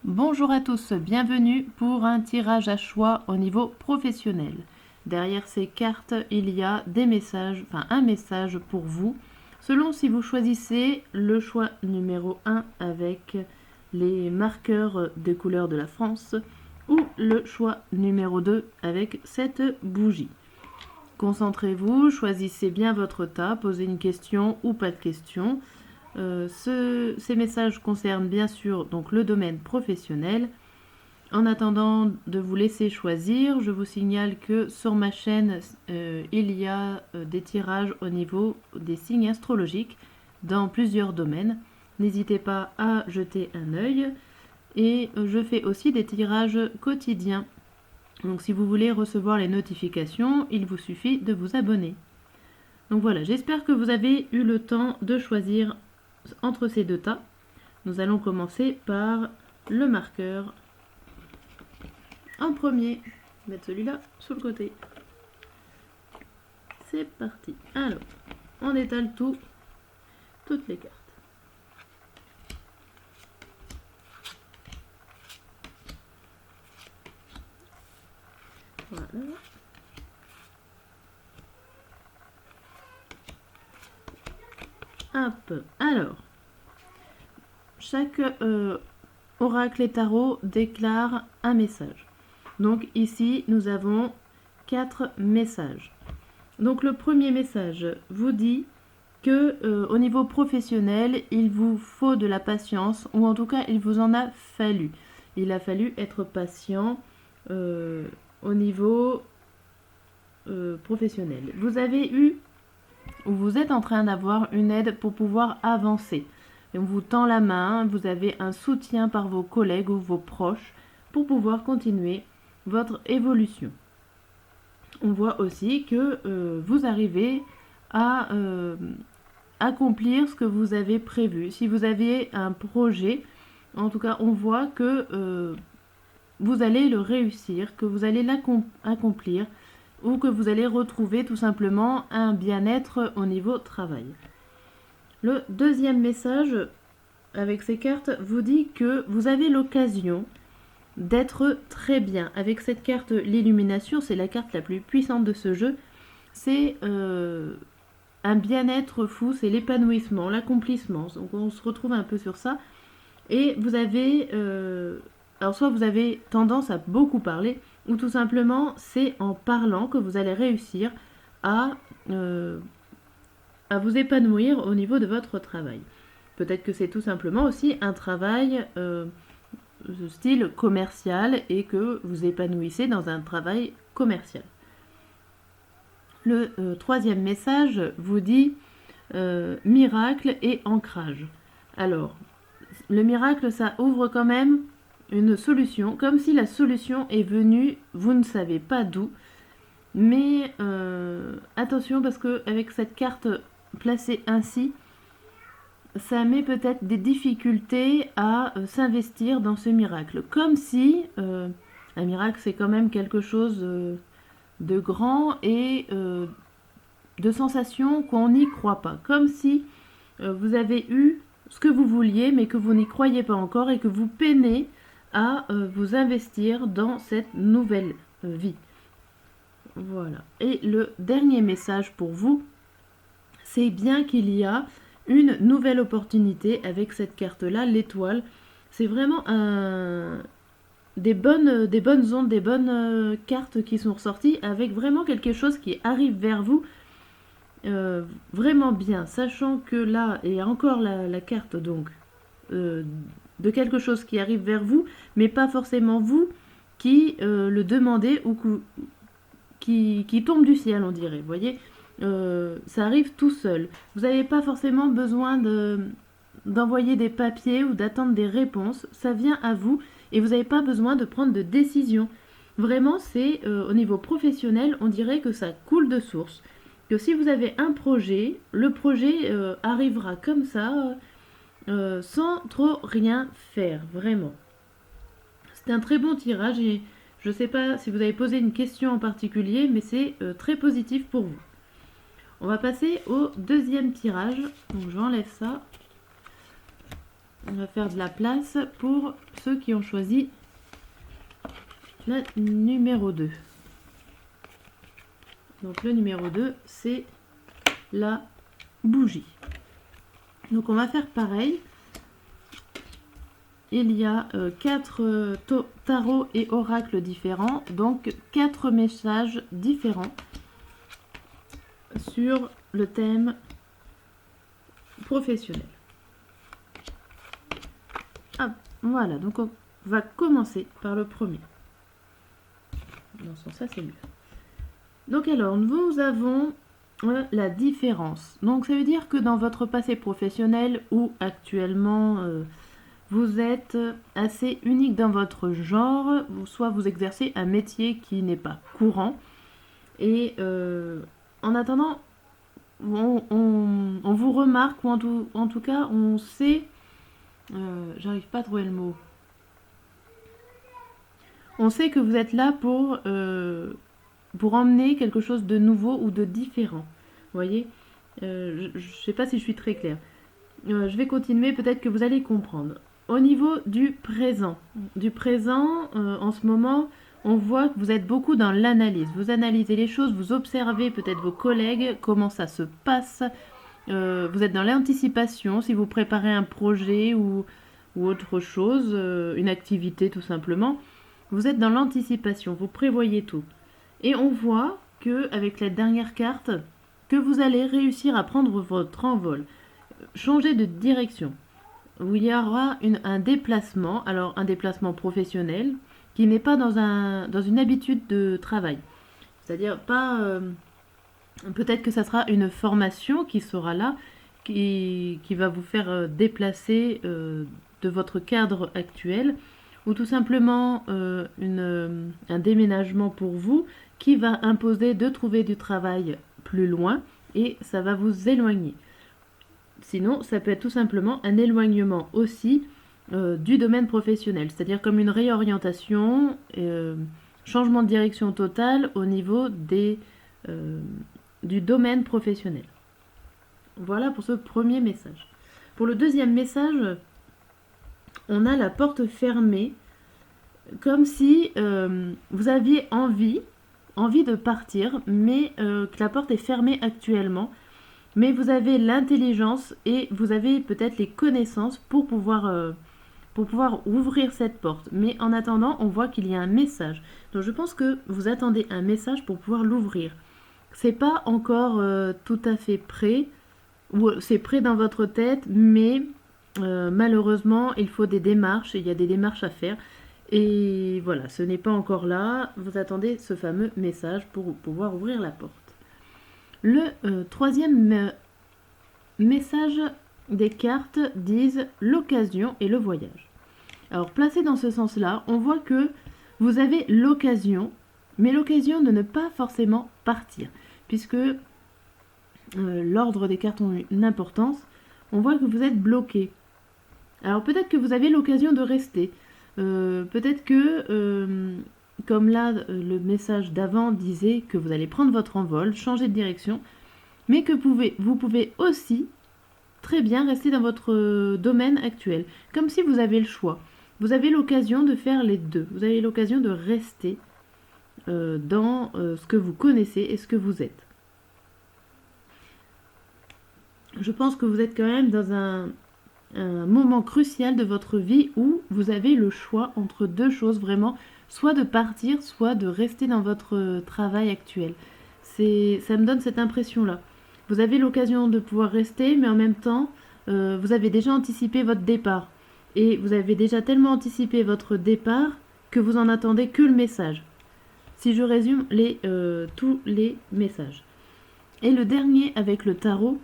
Bonjour à tous, bienvenue pour un tirage à choix au niveau professionnel. Derrière ces cartes, il y a des messages, un message pour vous, selon si vous choisissez le choix numéro 1 avec les marqueurs des couleurs de la France ou le choix numéro 2 avec cette bougie. Concentrez-vous, choisissez bien votre tas, posez une question ou pas de question. Ces messages concernent bien sûr donc le domaine professionnel. En attendant de vous laisser choisir, je vous signale que sur ma chaîne, il y a des tirages au niveau des signes astrologiques dans plusieurs domaines. N'hésitez pas à jeter un œil. Et je fais aussi des tirages quotidiens. Donc si vous voulez recevoir les notifications, il vous suffit de vous abonner. Donc voilà, j'espère que vous avez eu le temps de choisir entre ces deux tas. Nous allons commencer par le marqueur en premier. Mettre celui-là sur le côté. C'est parti. Alors, on étale toutes les cartes. Voilà. Hop. Alors, chaque oracle et tarot déclare un message. Donc ici, nous avons 4 messages. Donc le premier message vous dit que au niveau professionnel, il vous faut de la patience, ou en tout cas, il vous en a fallu. Il a fallu être patient au niveau professionnel. Vous avez eu, ou vous êtes en train d'avoir une aide pour pouvoir avancer. Et on vous tend la main, vous avez un soutien par vos collègues ou vos proches pour pouvoir continuer votre évolution. On voit aussi que vous arrivez à accomplir ce que vous avez prévu. Si vous avez un projet, en tout cas on voit que vous allez le réussir, que vous allez l'accomplir ou que vous allez retrouver tout simplement un bien-être au niveau travail. Le deuxième message avec ces cartes vous dit que vous avez l'occasion d'être très bien. Avec cette carte, l'illumination, c'est la carte la plus puissante de ce jeu. C'est un bien-être fou, c'est l'épanouissement, l'accomplissement. Donc on se retrouve un peu sur ça. Et vous avez... alors soit vous avez tendance à beaucoup parler, ou tout simplement c'est en parlant que vous allez réussir à vous épanouir au niveau de votre travail. Peut-être que c'est tout simplement aussi un travail style commercial et que vous épanouissez dans un travail commercial. Le troisième message vous dit miracle et ancrage. Alors, le miracle, ça ouvre quand même une solution, comme si la solution est venue, vous ne savez pas d'où. Mais attention, parce que avec cette carte placée ainsi, ça met peut-être des difficultés à s'investir dans ce miracle. Comme si un miracle, c'est quand même quelque chose de grand et de sensation qu'on n'y croit pas. Comme si vous avez eu ce que vous vouliez, mais que vous n'y croyez pas encore et que vous peinez à vous investir dans cette nouvelle vie. Voilà. Et le dernier message pour vous, c'est bien qu'il y a une nouvelle opportunité avec cette carte-là, l'étoile. C'est vraiment des bonnes ondes, des bonnes cartes qui sont ressorties avec vraiment quelque chose qui arrive vers vous vraiment bien, sachant que là, il y a encore la carte donc de quelque chose qui arrive vers vous, mais pas forcément vous qui le demandez ou qui tombe du ciel, on dirait, vous voyez. Ça arrive tout seul. Vous n'avez pas forcément besoin d'envoyer des papiers ou d'attendre des réponses. Ça vient à vous et vous n'avez pas besoin de prendre de décision. Vraiment, c'est au niveau professionnel, on dirait que ça coule de source. Que si vous avez un projet, le projet arrivera comme ça, sans trop rien faire, vraiment. C'est un très bon tirage et je ne sais pas si vous avez posé une question en particulier, mais c'est très positif pour vous. On va passer au deuxième tirage. Donc j'enlève ça. On va faire de la place pour ceux qui ont choisi la numéro 2. Donc le numéro 2, c'est la bougie. Donc on va faire pareil. Il y a 4 tarots et oracles différents, donc 4 messages différents sur le thème professionnel. Ah, voilà, donc on va commencer par le premier. Dans ce sens, ça c'est mieux. Donc alors, nous avons la différence. Donc ça veut dire que dans votre passé professionnel ou actuellement vous êtes assez unique dans votre genre, soit vous exercez un métier qui n'est pas courant. Et en attendant, on vous remarque, ou en tout cas, on sait... j'arrive pas à trouver le mot. On sait que vous êtes là pour emmener quelque chose de nouveau ou de différent. Vous voyez, je ne sais pas si je suis très claire. Je vais continuer, peut-être que vous allez comprendre. Au niveau du présent, en ce moment, on voit que vous êtes beaucoup dans l'analyse. Vous analysez les choses, vous observez peut-être vos collègues, comment ça se passe. Vous êtes dans l'anticipation, si vous préparez un projet ou autre chose, une activité tout simplement. Vous êtes dans l'anticipation, vous prévoyez tout. Et on voit que avec la dernière carte, que vous allez réussir à prendre votre envol, changer de direction. Où il y aura un déplacement, alors un déplacement professionnel, qui n'est pas dans une habitude de travail. C'est-à-dire pas... peut-être que ça sera une formation qui sera là, qui va vous faire déplacer de votre cadre actuel, ou tout simplement un déménagement pour vous, qui va imposer de trouver du travail plus loin, et ça va vous éloigner. Sinon, ça peut être tout simplement un éloignement aussi du domaine professionnel, c'est-à-dire comme une réorientation, changement de direction totale au niveau du domaine professionnel. Voilà pour ce premier message. Pour le deuxième message, on a la porte fermée, comme si vous aviez envie de partir, mais que la porte est fermée actuellement. Mais vous avez l'intelligence et vous avez peut-être les connaissances pour pouvoir ouvrir cette porte. Mais en attendant, on voit qu'il y a un message. Donc je pense que vous attendez un message pour pouvoir l'ouvrir. C'est pas encore tout à fait prêt, ou c'est prêt dans votre tête, mais malheureusement, il faut des démarches, et il y a des démarches à faire. Et voilà, ce n'est pas encore là. Vous attendez ce fameux message pour pouvoir ouvrir la porte. Le troisième message des cartes disent l'occasion et le voyage. Alors placé dans ce sens-là, on voit que vous avez l'occasion, mais l'occasion de ne pas forcément partir, puisque l'ordre des cartes ont une importance. On voit que vous êtes bloqué. Alors peut-être que vous avez l'occasion de rester. Peut-être que... comme là, le message d'avant disait que vous allez prendre votre envol, changer de direction, mais que vous pouvez aussi très bien rester dans votre domaine actuel, comme si vous avez le choix. Vous avez l'occasion de faire les deux. Vous avez l'occasion de rester dans ce que vous connaissez et ce que vous êtes. Je pense que vous êtes quand même dans un moment crucial de votre vie où vous avez le choix entre deux choses vraiment, soit de partir, soit de rester dans votre travail actuel. Ça me donne cette impression-là. Vous avez l'occasion de pouvoir rester, mais en même temps, vous avez déjà anticipé votre départ. Et vous avez déjà tellement anticipé votre départ que vous en attendez que le message. Si je résume tous les messages. Et le dernier avec le tarot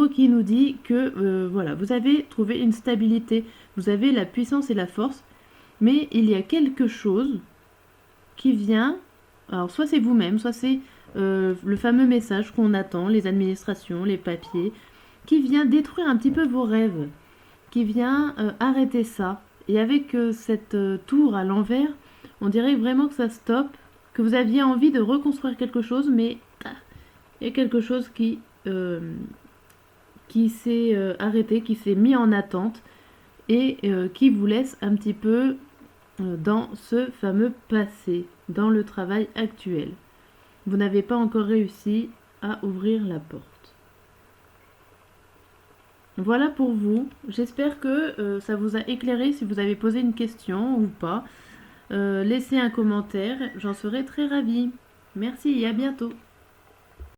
qui nous dit que voilà, vous avez trouvé une stabilité, vous avez la puissance et la force, mais il y a quelque chose qui vient, alors soit c'est vous-même, soit c'est le fameux message qu'on attend, les administrations, les papiers, qui vient détruire un petit peu vos rêves, qui vient arrêter ça. Et avec cette tour à l'envers, on dirait vraiment que ça stoppe, que vous aviez envie de reconstruire quelque chose, mais il y a quelque chose qui qui s'est arrêté, qui s'est mis en attente et qui vous laisse un petit peu dans ce fameux passé, dans le travail actuel. Vous n'avez pas encore réussi à ouvrir la porte. Voilà pour vous. J'espère que ça vous a éclairé si vous avez posé une question ou pas. Laissez un commentaire, j'en serai très ravie. Merci et à bientôt.